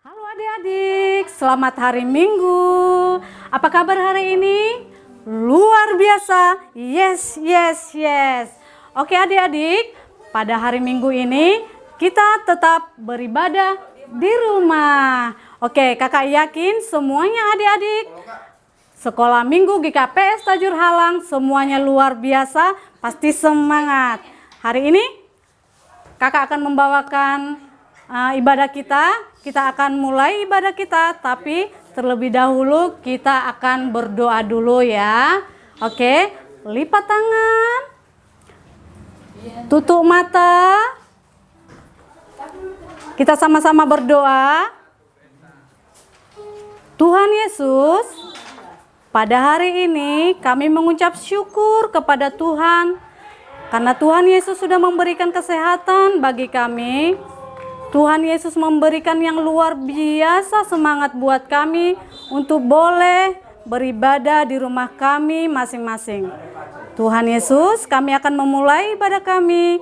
Halo adik-adik, selamat hari Minggu. Apa kabar hari ini? Luar biasa. Yes, yes, yes. Oke adik-adik, pada hari Minggu ini kita tetap beribadah di rumah. Oke, kakak yakin semuanya adik-adik Sekolah Minggu GKPS Tajur Halang semuanya luar biasa, pasti semangat. Hari ini kakak akan membawakan ibadah kita. Kita akan mulai ibadah kita, tapi terlebih dahulu kita akan berdoa dulu ya. Oke, lipat tangan, tutup mata. Kita sama-sama berdoa. Tuhan Yesus, pada hari ini kami mengucap syukur kepada Tuhan karena Tuhan Yesus sudah memberikan kesehatan bagi kami. Tuhan Yesus memberikan yang luar biasa semangat buat kami untuk boleh beribadah di rumah kami masing-masing. Tuhan Yesus, kami akan memulai ibadah kami.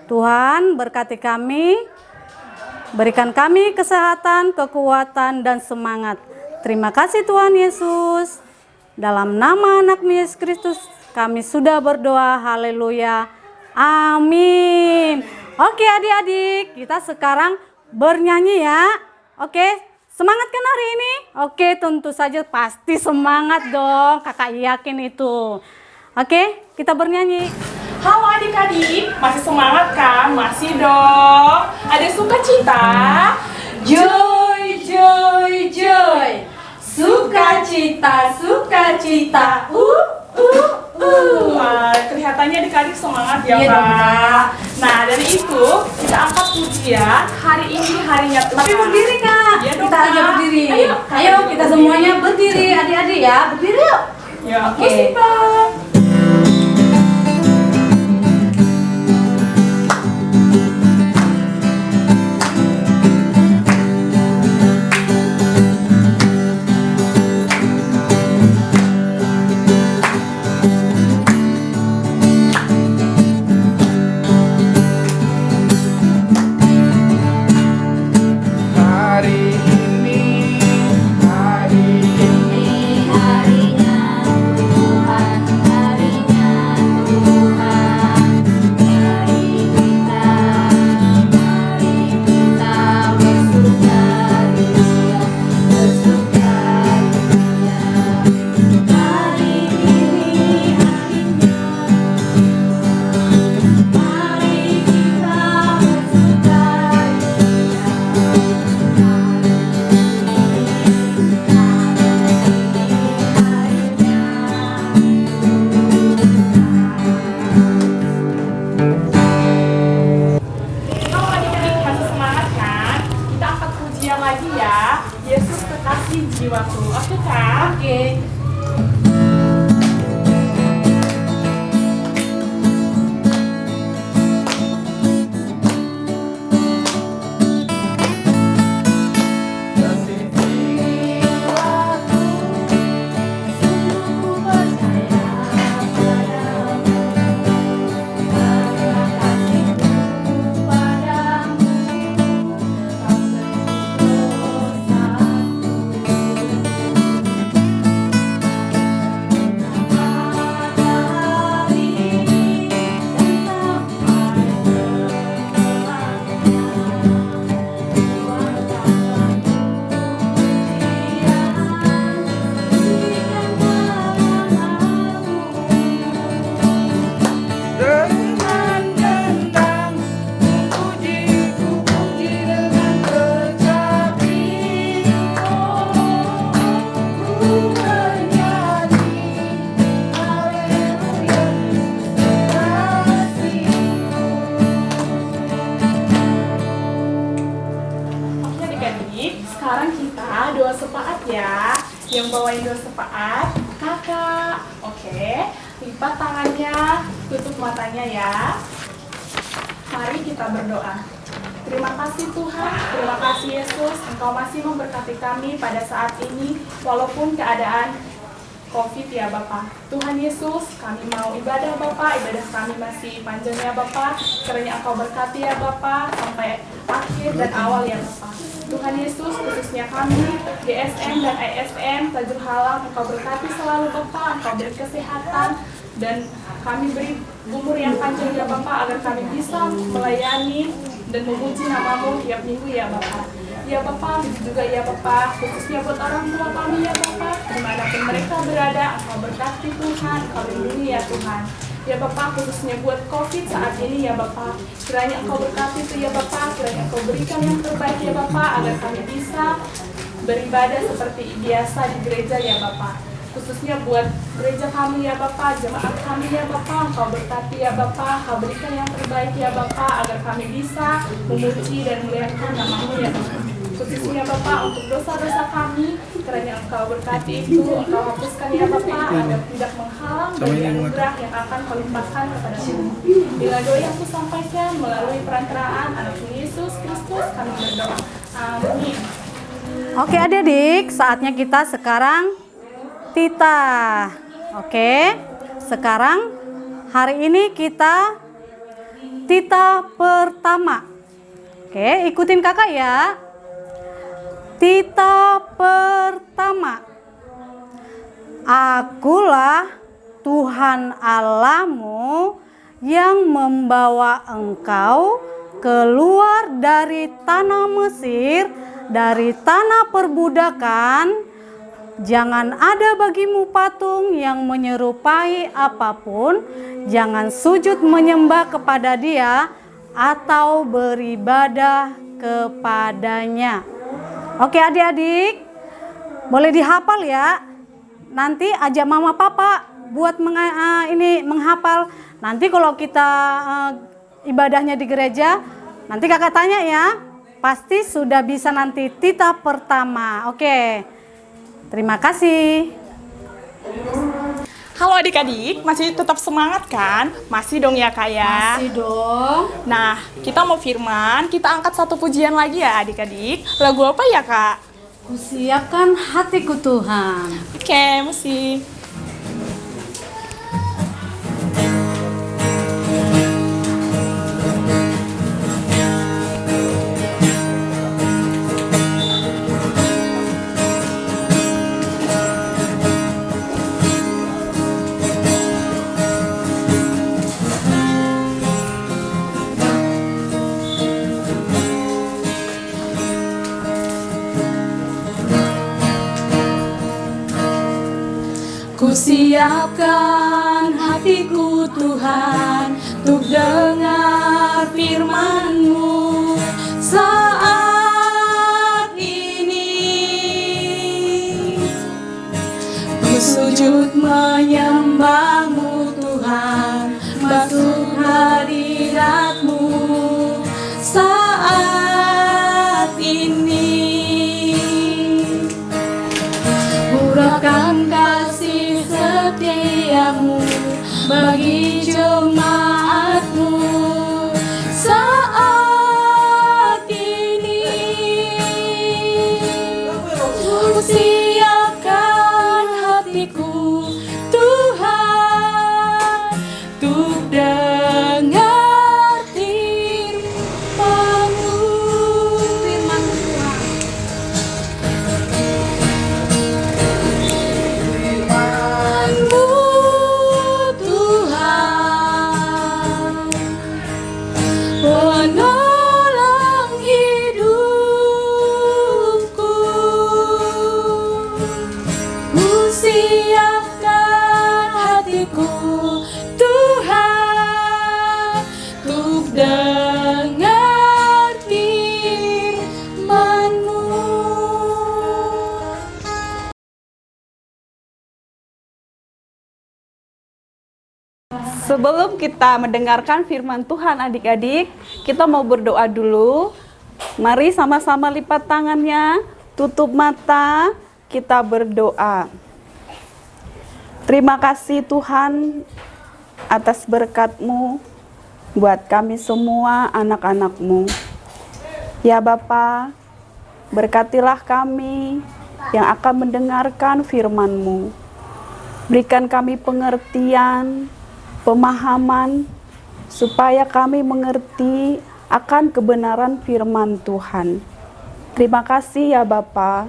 Tuhan berkati kami, berikan kami kesehatan, kekuatan, dan semangat. Terima kasih Tuhan Yesus. Dalam nama anak-Mu Yesus Kristus kami sudah berdoa. Haleluya. Amin. Oke adik-adik, kita sekarang bernyanyi ya. Oke, semangat kan hari ini? Oke, tentu saja pasti semangat dong. Kakak yakin itu. Oke, kita bernyanyi. Halo adik-adik, masih semangat kan? Masih dong. Ada sukacita? Joy, joy, joy. Sukacita, sukacita. Kelihatannya adik-adik semangat ya, Kak. Nah, dari itu kita angkat pujian. Hari ini harinya Tuhan. Tapi berdiri Kak, Iya dong, kita aja Kak. berdiri. Kak, Ayo kita semuanya berdiri adik-adik ya. Berdiri yuk. Ya, Oke. musik, Bang. Halo adik-adik, masih semangat kan? Kita angkat pujian lagi ya. Yesus kekasih jiwaku. Oke, Kak? Oke. Oke adik-adik, sekarang kita doa sepaat ya. Yang bawain doa sepaat, kakak. Oke, lipat tangannya, tutup matanya ya. Mari kita berdoa. Terima kasih Tuhan, terima kasih Yesus, Engkau masih memberkati kami pada saat ini, walaupun keadaan COVID ya Bapak. Tuhan Yesus, kami mau ibadah Bapak, ibadah kami masih panjang ya Bapak. Kiranya Engkau berkati ya Bapak, sampai akhir dan awal ya Bapa. Tuhan Yesus, khususnya kami, GSM dan ISM, Tajur Halal, Engkau berkati selalu Bapa, Engkau beri kesehatan, dan kami beri umur yang panjang ya Bapa, agar kami bisa melayani dan memuji namamu tiap minggu ya Bapa. Ya Bapa, juga ya Bapa, khususnya buat orang tua kami ya Bapa, dimanapun mereka berada, Engkau berkati Tuhan, Engkau lindungi ya Tuhan. Ya Bapak, khususnya buat COVID saat ini ya Bapak, kiranya Engkau berkati itu ya Bapak, kiranya Engkau berikan yang terbaik ya Bapak, agar kami bisa beribadah seperti biasa di gereja ya Bapak. Khususnya buat gereja kami ya Bapak, jemaat kami ya Bapak, Engkau berkati ya Bapak, Engkau berikan yang terbaik ya Bapak, agar kami bisa memuji dan melihatkan namamu ya Bapak. Khususnya Bapak, untuk dosa-dosa kami, kiranya Engkau berkati itu, Engkau hapuskan ya Bapak, agar tidak menghalang dari anugerah yang akan Kau limpahkan kepada kami. Bila doa yang kusampaikan melalui perantaraan Anak Yesus Kristus, kami berdoa. Amin. Oke adik-adik, saatnya kita sekarang titah. Oke, sekarang hari ini kita titah pertama. Oke, ikutin kakak ya. Titah pertama. Akulah Tuhan Allahmu yang membawa engkau keluar dari tanah Mesir, dari tanah perbudakan. Jangan ada bagimu patung yang menyerupai apapun, jangan sujud menyembah kepada dia atau beribadah kepadanya. Oke adik-adik, boleh dihafal ya. Nanti ajak mama papa buat menghafal. Nanti kalau kita ibadahnya di gereja, nanti kakak tanya ya. Pasti sudah bisa nanti titah pertama. Oke. Terima kasih. Halo adik-adik, masih tetap semangat kan? Masih dong ya Kak ya? Masih dong. Nah, kita mau firman, kita angkat satu pujian lagi ya adik-adik. Lagu apa ya Kak? Kusiapkan hatiku Tuhan. Oke, musik. Kusiapkan hatiku Tuhan, untuk dengar firman-Mu saat ini. Ku sujud menyembah-Mu Tuhan, masuk hadirat-Mu saat ini. Urakan kasih setiamu bagi jemaat-Mu saat ini. Ku siapkan hatiku Tuhan, untuk dengar firman-Mu. Firman-Mu Tuhan, penolong hidupku. Ku siapkan hatiku Tuhan, untuk dengar firman-Mu. Sebelum kita mendengarkan firman Tuhan adik-adik, kita mau berdoa dulu. Mari sama-sama lipat tangannya, tutup mata, kita berdoa. Terima kasih Tuhan atas berkat-Mu buat kami semua anak-anak-Mu. Ya Bapa, berkatilah kami yang akan mendengarkan firman-Mu. Berikan kami pengertian, pemahaman, supaya kami mengerti akan kebenaran firman Tuhan. Terima kasih ya Bapa.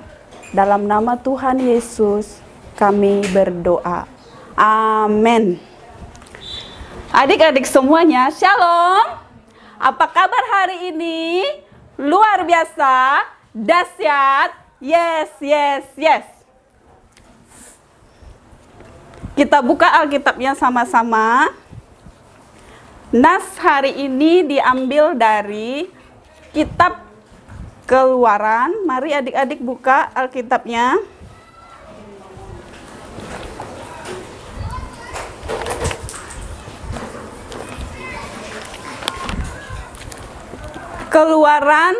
Dalam nama Tuhan Yesus kami berdoa. Amin. Adik-adik semuanya, shalom. Apa kabar hari ini? Luar biasa, dahsyat. Yes, yes, yes. Kita buka Alkitabnya sama-sama. Nas hari ini diambil dari kitab Keluaran. Mari adik-adik buka Alkitabnya. Keluaran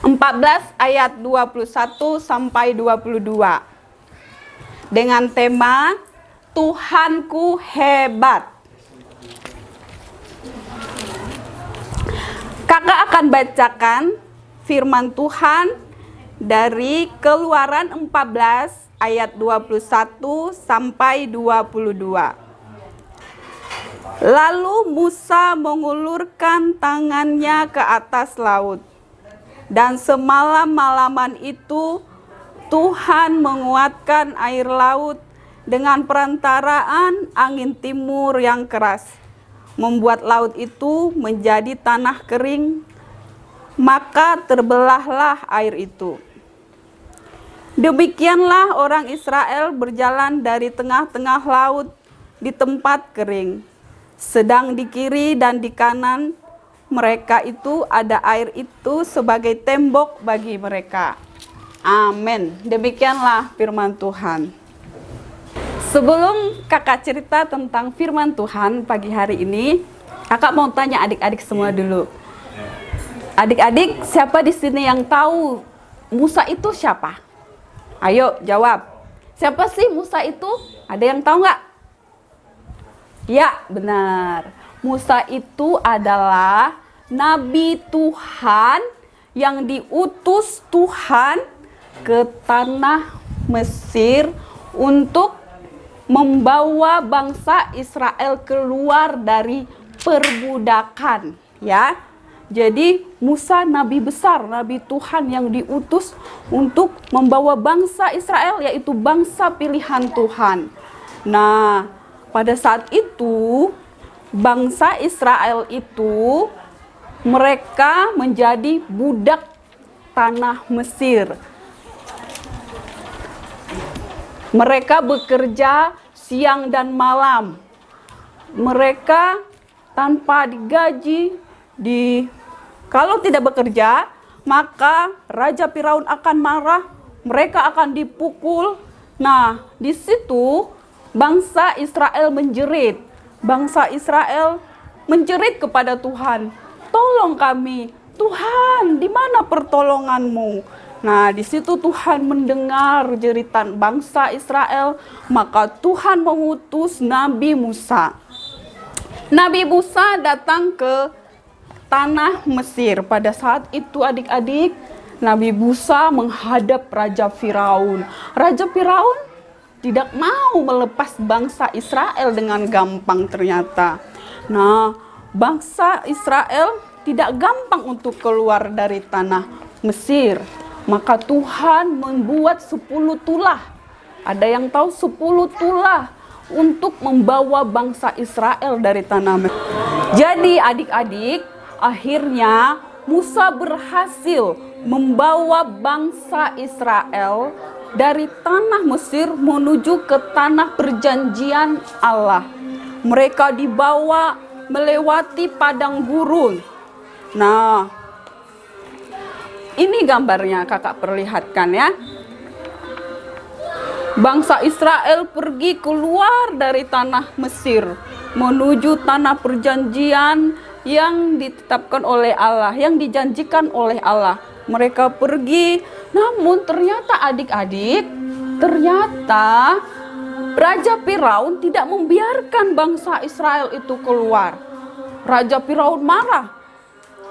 14 ayat 21 sampai 22. Dengan tema Tuhanku hebat. Kakak akan bacakan firman Tuhan dari Keluaran 14 ayat 21 sampai 22. Lalu Musa mengulurkan tangannya ke atas laut, dan semalam-malaman itu Tuhan menguatkan air laut dengan perantaraan angin timur yang keras, membuat laut itu menjadi tanah kering, maka terbelahlah air itu. Demikianlah orang Israel berjalan dari tengah-tengah laut di tempat kering. Sedang di kiri dan di kanan mereka itu ada air itu sebagai tembok bagi mereka. Amin. Demikianlah firman Tuhan. Sebelum kakak cerita tentang firman Tuhan pagi hari ini, kakak mau tanya adik-adik semua dulu. Adik-adik, siapa di sini yang tahu Musa itu siapa? Ayo jawab. Siapa sih Musa itu? Ada yang tahu nggak? Ya, benar. Musa itu adalah nabi Tuhan yang diutus Tuhan ke tanah Mesir untuk membawa bangsa Israel keluar dari perbudakan, ya. Jadi Musa nabi besar, nabi Tuhan yang diutus untuk membawa bangsa Israel, yaitu bangsa pilihan Tuhan. Nah, pada saat itu, bangsa Israel itu mereka menjadi budak tanah Mesir. Mereka bekerja siang dan malam. Mereka tanpa digaji, kalau tidak bekerja, maka Raja Firaun akan marah, mereka akan dipukul. Nah, di situ bangsa Israel menjerit. Bangsa Israel menjerit kepada Tuhan. Tolong kami. Tuhan, di mana pertolonganmu? Nah, di situ Tuhan mendengar jeritan bangsa Israel, maka Tuhan mengutus Nabi Musa. Nabi Musa datang ke tanah Mesir. Pada saat itu adik-adik, Nabi Musa menghadap Raja Firaun. Raja Firaun tidak mau melepas bangsa Israel dengan gampang ternyata. Nah, bangsa Israel tidak gampang untuk keluar dari tanah Mesir. Maka Tuhan membuat 10 tulah. Ada yang tahu 10 tulah untuk membawa bangsa Israel dari tanah Mesir. Jadi adik-adik, akhirnya Musa berhasil membawa bangsa Israel dari tanah Mesir menuju ke tanah perjanjian Allah. Mereka dibawa melewati padang gurun. Nah, ini gambarnya kakak perlihatkan ya. Bangsa Israel pergi keluar dari tanah Mesir menuju tanah perjanjian yang ditetapkan oleh Allah, yang dijanjikan oleh Allah. Mereka pergi, namun ternyata adik-adik, ternyata Raja Firaun tidak membiarkan bangsa Israel itu keluar. Raja Firaun marah.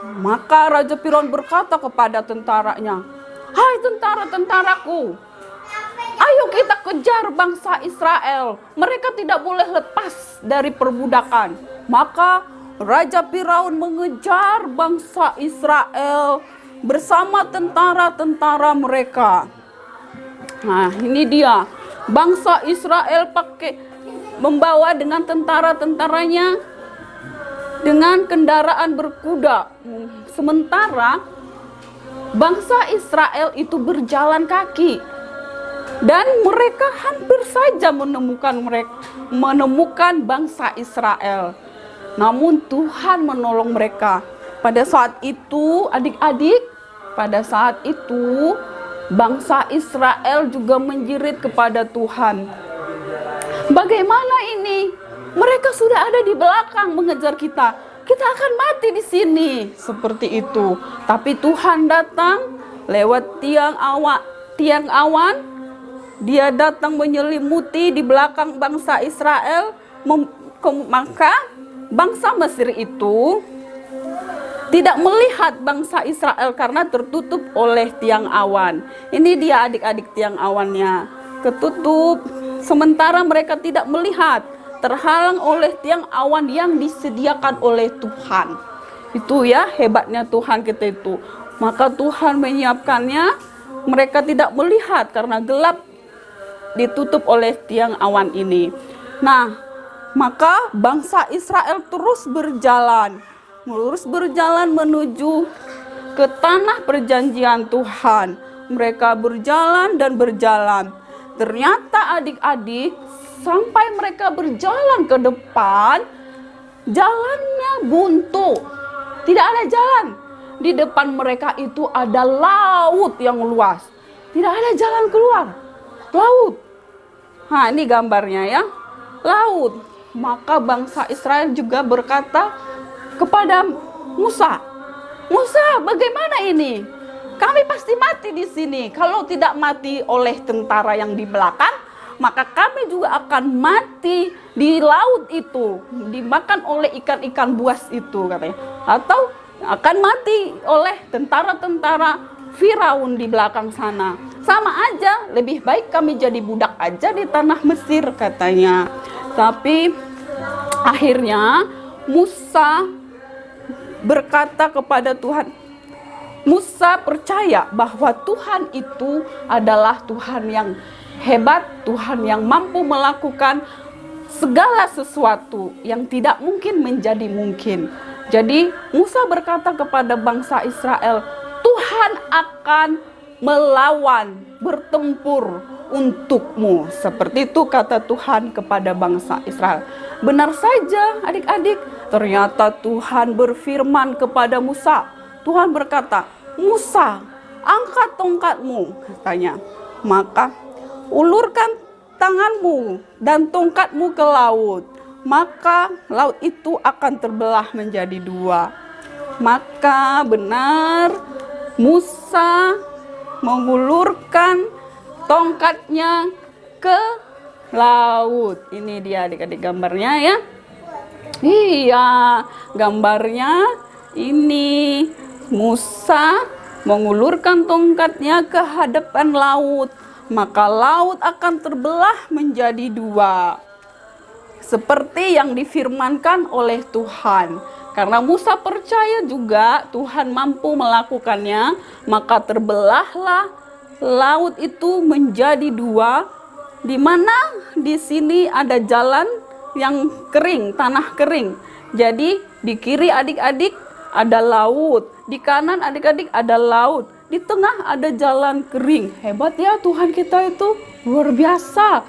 Maka Raja Firaun berkata kepada tentaranya, "Hai tentara-tentaraku, ayo kita kejar bangsa Israel. Mereka tidak boleh lepas dari perbudakan." Maka Raja Firaun mengejar bangsa Israel bersama tentara-tentara mereka. Nah, ini dia. Bangsa Israel membawa dengan tentara-tentaranya dengan kendaraan berkuda. Sementara bangsa Israel itu berjalan kaki. Dan mereka hampir saja menemukan bangsa Israel. Namun Tuhan menolong mereka. Pada saat itu, adik-adik, pada saat itu bangsa Israel juga menjerit kepada Tuhan. Bagaimana ini? Mereka sudah ada di belakang mengejar kita. Kita akan mati di sini. Seperti itu. Tapi Tuhan datang lewat tiang awan. Dia datang menyelimuti di belakang bangsa Israel. Maka bangsa Mesir itu tidak melihat bangsa Israel karena tertutup oleh tiang awan. Ini dia adik-adik tiang awannya. Ketutup, sementara mereka tidak melihat, terhalang oleh tiang awan yang disediakan oleh Tuhan. Itu ya hebatnya Tuhan kita itu. Maka Tuhan menyiapkannya, mereka tidak melihat karena gelap, ditutup oleh tiang awan ini. Nah, maka bangsa Israel terus berjalan menuju ke tanah perjanjian Tuhan. Mereka berjalan dan berjalan. Ternyata adik-adik, sampai mereka berjalan ke depan, jalannya buntu. Tidak ada jalan. Di depan mereka itu ada laut yang luas. Tidak ada jalan keluar. Laut. Nah, ini gambarnya ya. Laut. Maka bangsa Israel juga berkata kepada Musa, "Musa, bagaimana ini? Kami pasti mati di sini. Kalau tidak mati oleh tentara yang di belakang, maka kami juga akan mati di laut itu, dimakan oleh ikan-ikan buas itu," katanya. Atau akan mati oleh tentara-tentara Firaun di belakang sana. Sama aja, lebih baik kami jadi budak aja di tanah Mesir, katanya. Tapi akhirnya Musa berkata kepada Tuhan. Musa percaya bahwa Tuhan itu adalah Tuhan yang hebat, Tuhan yang mampu melakukan segala sesuatu yang tidak mungkin menjadi mungkin. Jadi Musa berkata kepada bangsa Israel, Tuhan akan melawan, bertempur untukmu. Seperti itu kata Tuhan kepada bangsa Israel. Benar saja adik-adik, ternyata Tuhan berfirman kepada Musa. Tuhan berkata, "Musa, angkat tongkatmu," katanya. "Maka ulurkan tanganmu dan tongkatmu ke laut. Maka laut itu akan terbelah menjadi dua." Maka benar Musa mengulurkan tongkatnya ke laut. Ini dia adik-adik gambarnya ya. Iya, gambarnya ini Musa mengulurkan tongkatnya ke hadapan laut. Maka laut akan terbelah menjadi dua. Seperti yang difirmankan oleh Tuhan. Karena Musa percaya juga Tuhan mampu melakukannya, maka terbelahlah laut itu menjadi dua, di mana di sini ada jalan yang kering, tanah kering. Jadi di kiri adik-adik ada laut, di kanan adik-adik ada laut, di tengah ada jalan kering. Hebat ya Tuhan kita itu, luar biasa.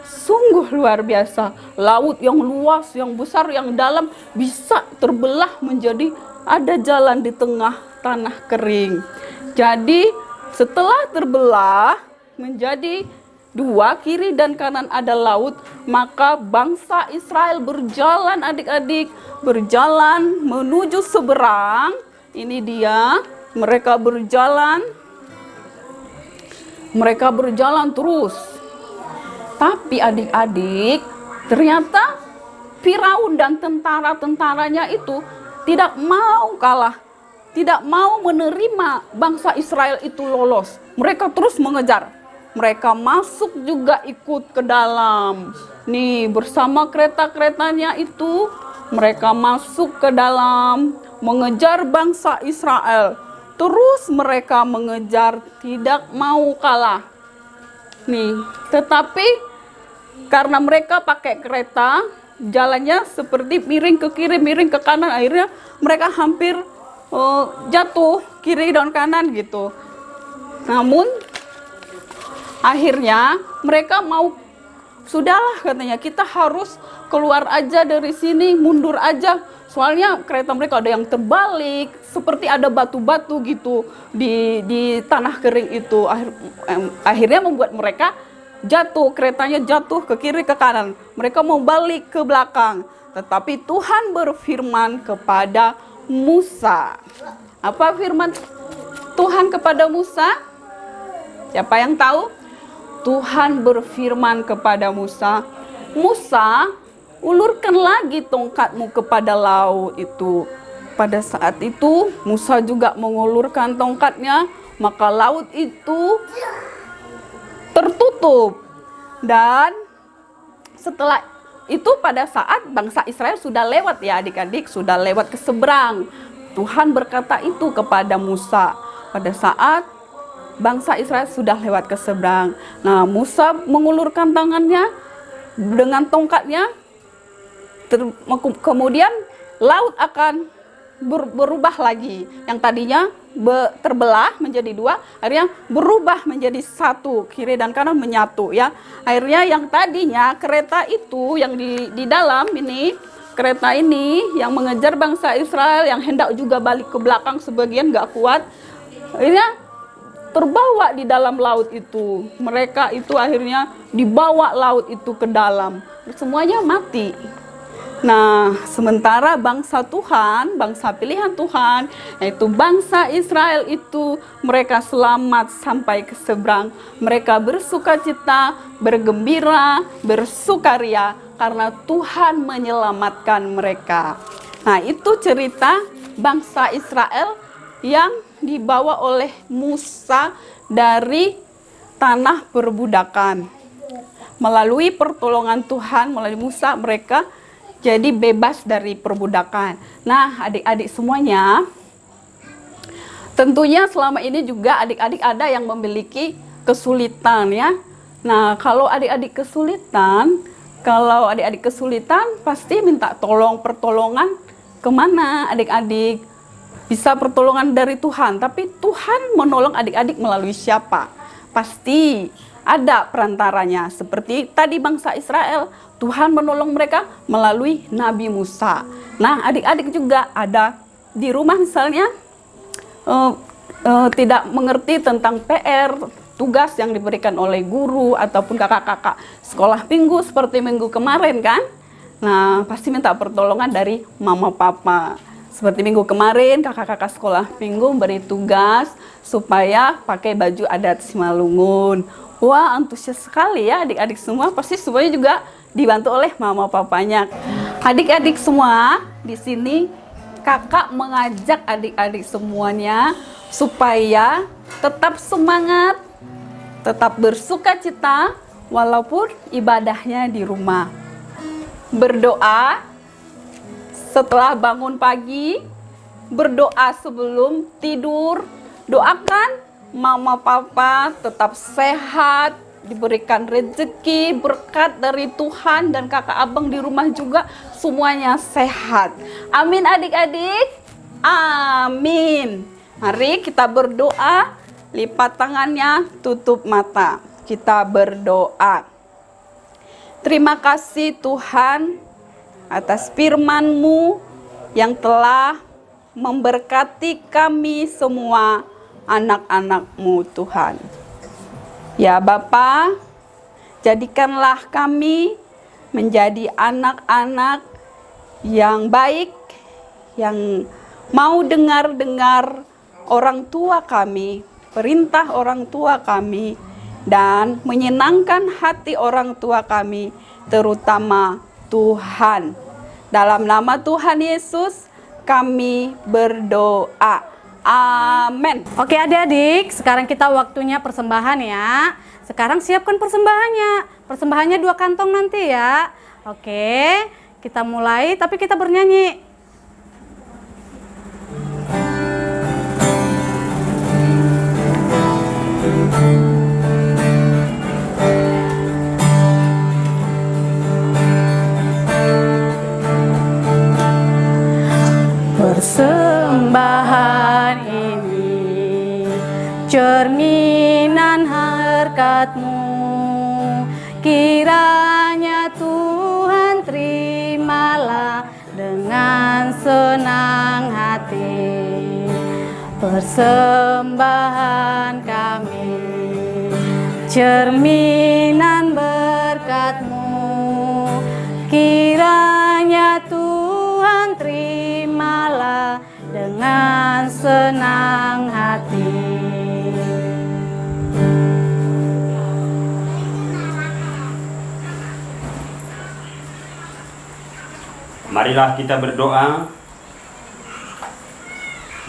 Sungguh luar biasa. Laut yang luas, yang besar, yang dalam bisa terbelah menjadi ada jalan di tengah tanah kering. Jadi setelah terbelah menjadi dua, kiri dan kanan ada laut, maka bangsa Israel berjalan adik-adik, berjalan menuju seberang. Ini dia, mereka berjalan terus. Tapi adik-adik, ternyata Firaun dan tentara-tentaranya itu tidak mau kalah, tidak mau menerima bangsa Israel itu lolos. Mereka terus mengejar. Mereka masuk juga ikut ke dalam. Nih, bersama kereta-keretanya itu mereka masuk ke dalam mengejar bangsa Israel. Terus mereka mengejar, tidak mau kalah. Nih, tetapi karena mereka pakai kereta, jalannya seperti miring ke kiri, miring ke kanan, akhirnya mereka hampir jatuh kiri dan kanan gitu. Namun akhirnya mereka mau, sudahlah katanya, kita harus keluar aja dari sini, mundur aja. Soalnya kereta mereka ada yang terbalik, seperti ada batu-batu gitu di tanah kering itu. Akhirnya membuat mereka jatuh, keretanya jatuh ke kiri ke kanan. Mereka mau balik ke belakang. Tetapi Tuhan berfirman kepada Musa. Apa firman Tuhan kepada Musa? Siapa yang tahu? Tuhan berfirman kepada Musa, Musa, ulurkan lagi tongkatmu kepada laut itu. Pada saat itu Musa juga mengulurkan tongkatnya, maka laut itu tertutup. Dan setelah itu pada saat bangsa Israel sudah lewat ya adik-adik, sudah lewat ke seberang. Tuhan berkata itu kepada Musa pada saat bangsa Israel sudah lewat ke seberang. Nah, Musa mengulurkan tangannya dengan tongkatnya, kemudian laut akan berubah lagi. Yang tadinya terbelah menjadi dua, akhirnya berubah menjadi satu, kiri dan kanan menyatu ya. Akhirnya yang tadinya kereta itu yang di dalam ini, kereta ini yang mengejar bangsa Israel, yang hendak juga balik ke belakang sebagian gak kuat, akhirnya terbawa di dalam laut itu. Mereka itu akhirnya dibawa laut itu ke dalam, semuanya mati. Nah, sementara bangsa Tuhan, bangsa pilihan Tuhan, yaitu bangsa Israel itu, mereka selamat sampai ke seberang. Mereka bersukacita, bergembira, bersukaria karena Tuhan menyelamatkan mereka. Nah, itu cerita bangsa Israel yang dibawa oleh Musa dari tanah perbudakan. Melalui pertolongan Tuhan, melalui Musa, mereka jadi bebas dari perbudakan. Nah, adik-adik semuanya, tentunya selama ini juga adik-adik ada yang memiliki kesulitan ya. Nah, kalau adik-adik kesulitan pasti minta pertolongan kemana adik-adik? Bisa pertolongan dari Tuhan, tapi Tuhan menolong adik-adik melalui siapa? Pasti ada perantaranya. Seperti tadi bangsa Israel, Tuhan menolong mereka melalui Nabi Musa. Nah, adik-adik juga ada di rumah misalnya tidak mengerti tentang PR, tugas yang diberikan oleh guru ataupun kakak-kakak sekolah minggu seperti minggu kemarin kan. Nah, pasti minta pertolongan dari mama papa. Seperti minggu kemarin kakak-kakak sekolah minggu beri tugas supaya pakai baju adat Simalungun. Wah, antusias sekali ya adik-adik semua. Pasti semuanya juga dibantu oleh mama papanya. Adik-adik semua di sini kakak mengajak adik-adik semuanya supaya tetap semangat, tetap bersukacita walaupun ibadahnya di rumah. Berdoa setelah bangun pagi, berdoa sebelum tidur, doakan mama papa tetap sehat, diberikan rezeki, berkat dari Tuhan, dan kakak abang di rumah juga semuanya sehat. Amin adik-adik. Amin. Mari kita berdoa, lipat tangannya, tutup mata. Kita berdoa. Terima kasih Tuhan atas firman-Mu yang telah memberkati kami semua anak-anak-Mu Tuhan. Ya Bapa, jadikanlah kami menjadi anak-anak yang baik, yang mau dengar-dengar orang tua kami, perintah orang tua kami, dan menyenangkan hati orang tua kami, terutama Tuhan. Dalam nama Tuhan Yesus kami berdoa. Amin. Oke adik-adik, sekarang kita waktunya persembahan ya. Sekarang siapkan persembahannya. Persembahannya 2 kantong nanti ya. Oke, Kita mulai, tapi kita bernyanyi. Persembahan ini cerminan berkat-Mu, kiranya Tuhan terimalah dengan senang hati persembahan kami, cerminan berkat-Mu, kiranya Tuhan terimalah dengan senang hati. Marilah kita berdoa,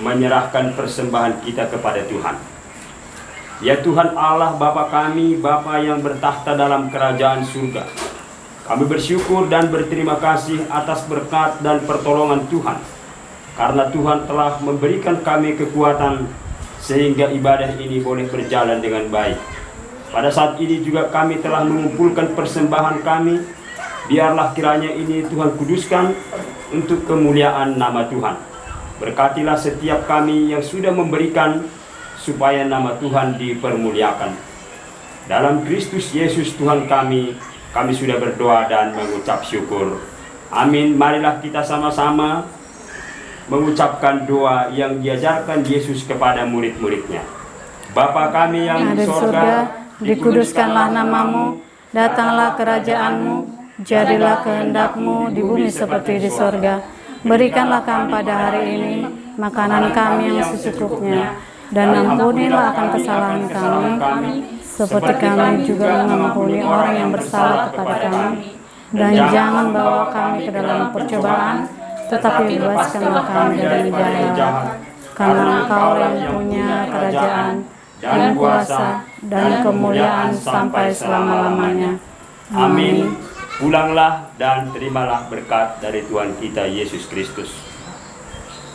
menyerahkan persembahan kita kepada Tuhan. Ya Tuhan Allah Bapa kami, Bapa yang bertahta dalam kerajaan surga, kami bersyukur dan berterima kasih atas berkat dan pertolongan Tuhan, karena Tuhan telah memberikan kami kekuatan sehingga ibadah ini boleh berjalan dengan baik. Pada saat ini juga kami telah mengumpulkan persembahan kami. Biarlah kiranya ini Tuhan kuduskan untuk kemuliaan nama Tuhan. Berkatilah setiap kami yang sudah memberikan, supaya nama Tuhan dipermuliakan. Dalam Kristus Yesus Tuhan kami sudah berdoa dan mengucap syukur. Amin. Marilah kita sama-sama mengucapkan doa yang diajarkan Yesus kepada murid-muridnya. Bapa kami yang di sorga, dikuduskanlah namamu, datanglah kerajaan-Mu, jadilah kehendak-Mu di bumi seperti di sorga. Berikanlah kami pada hari ini makanan kami yang secukupnya, dan ampunilah akan kesalahan kami, seperti kami juga mengampuni orang yang bersalah kepada kami. Dan jangan bawa kami ke dalam percobaan, tetapi bebaskanlah kami dari jahat. Karena Engkau yang punya kerajaan dan kuasa dan kemuliaan sampai selama-lamanya. Amin. Pulanglah dan terimalah berkat dari Tuhan kita Yesus Kristus.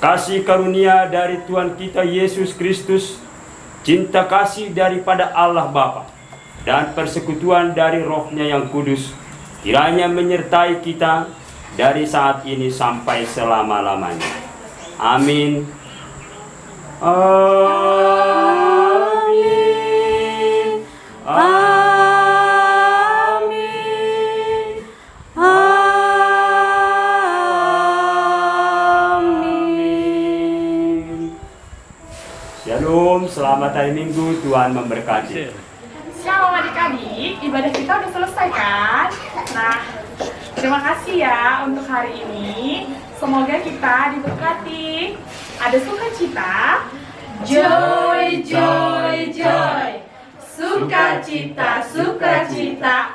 Kasih karunia dari Tuhan kita Yesus Kristus, cinta kasih daripada Allah Bapa, dan persekutuan dari Roh-Nya yang kudus, kiranya menyertai kita dari saat ini sampai selama-lamanya. Amin. Amin. Amin. Shalom, selamat hari Minggu, Tuhan memberkati. Shalom adik-adik, ibadah kita udah selesai kan? Nah, terima kasih ya untuk hari ini. Semoga kita diberkati. Ada sukacita, joy, joy, joy. Sukacita, sukacita,